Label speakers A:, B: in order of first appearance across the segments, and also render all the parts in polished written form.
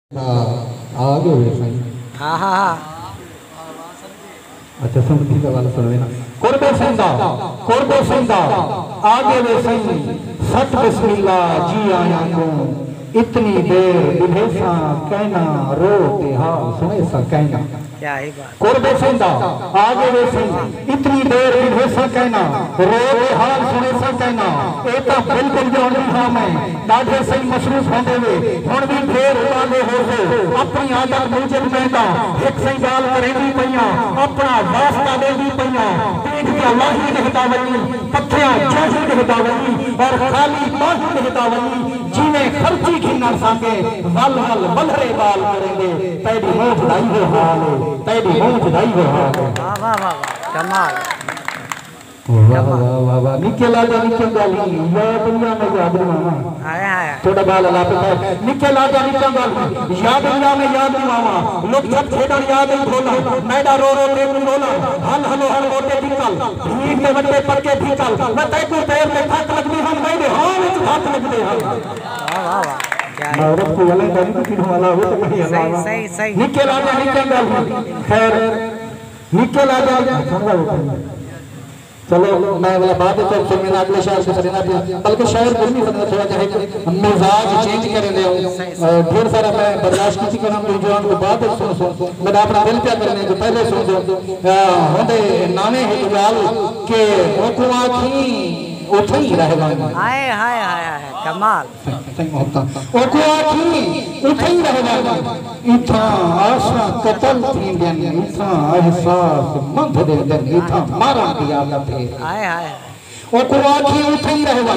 A: आगे हुए सही।
B: हाँ हाँ हाँ।
A: अच्छा सुन ठीक है वाला सुन लेना। कुर्बे संदा आगे वे सही सत बिस्मिल्लाह जी आया को इतनी देर विभेसा कहना रो हाल सुने सा कहना
B: क्या ही बात।
A: कुर्बे संदा आगे वे सही इतनी देर विभेसा कहना रो हाल सुने सा कहना ए तो बिल्कुल जो नहीं हाँ मैं दाढ़े सही मसरूफ होंदे वे हुण भी ढेर उड़ांदे हो अपनी आदत मूजब मैं ता एक सही गाल करेंदी पईयां अपना वास्ता देंदी पईयां देख के अल्लाह ही कहता वनी पत्थरियां जाही कहता वनी और खाली बाही कहता वनी जिने खर्ची घिन्ना साके वल वल बलरे बाल करेंगे तेरी मोह ढाई हो हाल तेरी मोह ढाई हो हाल।
B: वाह वाह वाह कमाल।
A: वाह वाह वाह वाह निके लाजा निके गाली या दुनिया में याद मामा
B: आया आया
A: थोड़ा बाल लापता है निके लाजा निके गाली या दुनिया में याद मामा लोग जब खेडन याद ही भोला मैडा रो रो रे रोला हल हलो हल मोटे निकल भीड़ में बड़े पक्के भीकल मैं तय को पैर में थक लगनी हम मैंने हां में हाथ लगते हैं।
B: वाह वाह वाह क्या है।
A: औरत को वाला गाली की वाला हो तो नहीं
B: सही सही सही।
A: निके लाजा निके गाली खैर निके लाजा समझा चलो मैं वाला बात है तो मैंने अगले शहर से सरेना बल्कि शहर कुछ नहीं बदला थोड़ा चाहे मिजाज चेंज कर ले ढेर सारा मैं बर्दाश्त की कर हम जवान को बात सुन मैं अपना दिल क्या करने को पहले सुन दो होंदे नाने है दुआल के हुकुमा की उठे ही रहवा
B: हाय हाय हाय हाय कमाल।
A: सही मोहब्बत हुकुमा की उठे ही रहवा इथा आशा कतल थी दिन इथा एहसास मंद दे दिन इथा मारा की आदत है
B: हाय हाय
A: ओ कुआ की उठे ही रहवा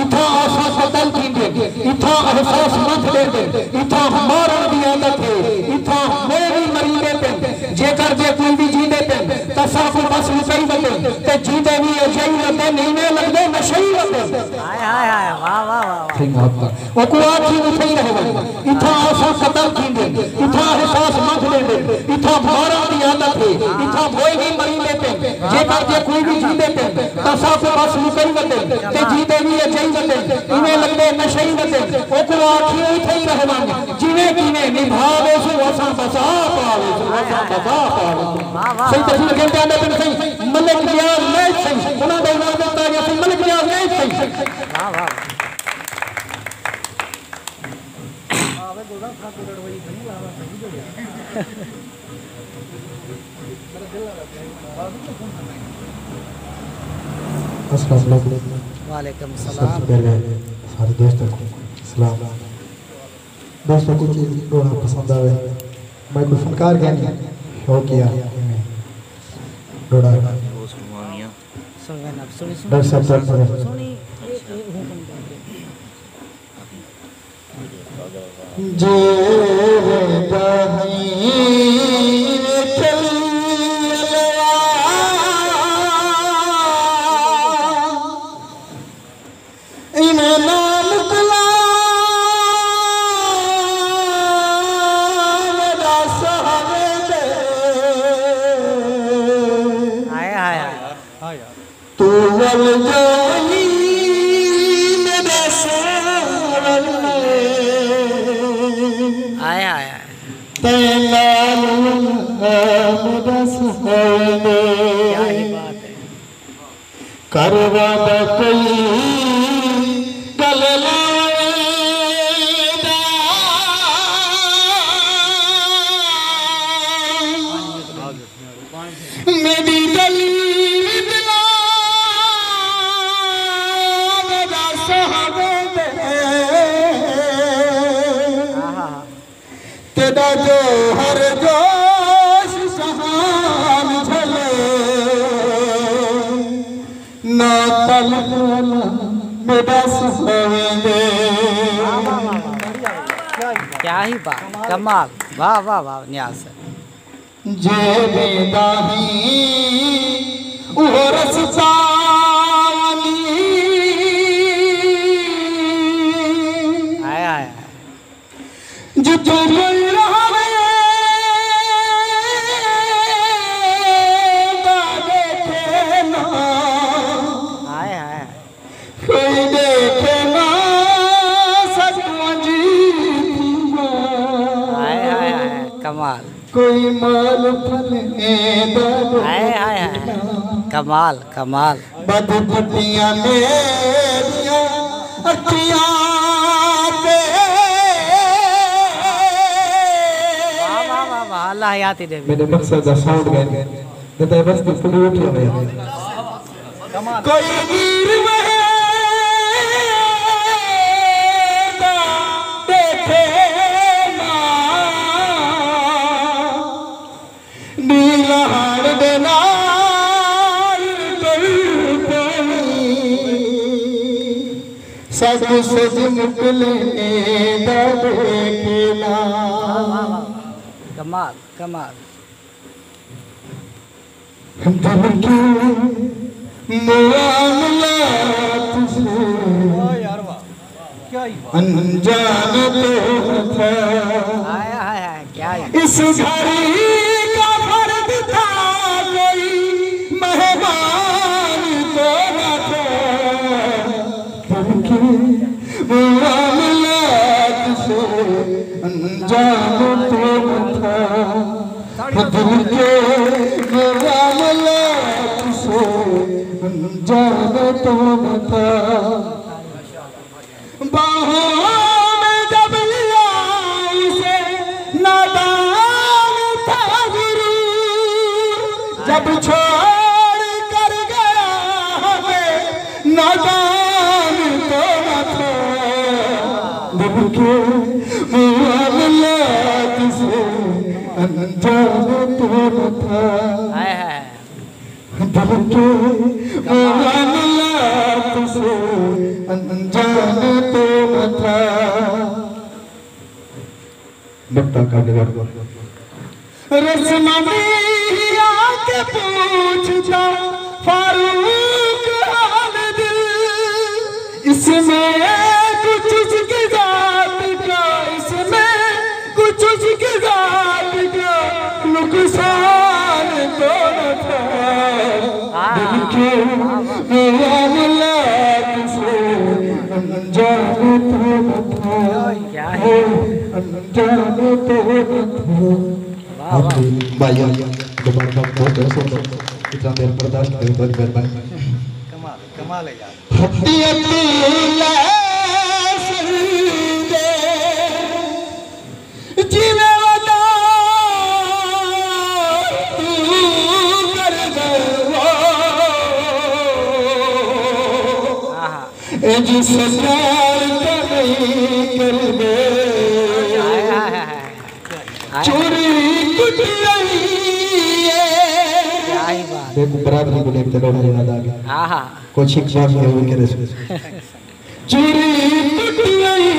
A: इथा आशा कतल थी दिन इथा एहसास मंद दे दिन इथा मारा की आदत है इथा मेरी मरी दे दिन जेकर जे कोई भी जी दे दिन तसाफ बस मुकई बते ते जीदे भी अजई बते नीने लगदे नशई बते
B: हाय हाय हाय वाह वाह वाह।
A: सही मोहब्बत ओ कुआ की उठे ही रहवा इथा आशा कतल थी दिन इथा एहसास मंद दे दिन इथा मारा की आदत है इथा कोई भी मरी दे दिन जेकर जे कोई भी जी दे दिन तसाफ बस मुकई बते ते जीदे भी अजई बते इने लगदे नशई बते ओ कुआ की उठे ही रहवा जिने किने निभावे सो असा बसा पावे सो असा बसा पावे सही तस्वीर कहते हैं ना सही मलिक नियाज नहीं सही उन्हां दा नाम देता है सही मलिक नियाज नहीं सही।
B: वाह वाह वालेकुम सलाम।
A: सारे दोस्तों को सलाम। दोस्तों को चीज़ रोना पसंद आवे मैं कोई फनकार क्या नहीं शो किया रोड़ा
B: सुनिए ना सुनी
A: डर सब
B: सुनी
A: जे तू वल जानी मेरे सावन
B: आया आया
A: तेला मेरा सावन
B: क्या ही बात है।
A: करवा दा कोई गल मेरी गली तेरा जो हर जोश सहान झले ना तल मेरा सहेंगे।
B: क्या ही बात कमाल। वाह वाह वाह न्यास
A: जे बेदाही वो रसता
B: आया आया
A: जो तुम कोई देखे ना सच जी
B: कमाल
A: कोई माल फल
B: हाय हाय हाय कमाल कमाल
A: बदबुतियां मेरियां अखियां पे
B: वाह वाह वाह वाह अल्लाह हयाती दे
A: मेरे मकसद दा साउंड गए ते बस फुल उठिया होया कोई वीर देखे ना नीलहार दे नाल सब सज मुकले दा देखना
B: कमाल कमाल
A: दिल की मुआमलात से अनजान तो था
B: हाय हाय हाय क्या है
A: इस घड़ी का फर्द था कोई मेहमान तो न था दिल की मुआमलात से अनजान तो न था दिल के मुआमलात से अनजान तो न था बाहों में जब लिया उसे नादान था गुरूर जब छोड़ कर गया हमें नादान तो न था दिल के मुआमलात से अनजान तो न था
B: हाय हाय
A: दिल के मुआमलात से अनजान तो न था बट्टा का निगाह रस्मनिया के पूछता फारूक हाल दिल इसमें कुछ उसकी जात का इसमें कुछ उसकी जात का नुकसान तो न था दिल के मुआमलात से अनजान तो न था
B: क्या है
A: अनजान तो न था भाइयों दोबारा बहुत इतना देर बर्दाश्त करें तो मेहरबानी
B: कमाल कमाल है यार
A: हत्ती हत्ती दे जीवे वदा तू कर दो जिस प्यार का नहीं कर दे चोरी कुछ नहीं
B: क्या ही बात
A: देखो बराबरी को लेकर चलो मेरे नादा
B: हाँ हाँ
A: कुछ शिक्षा भी है उनके रसूल चोरी कुछ नहीं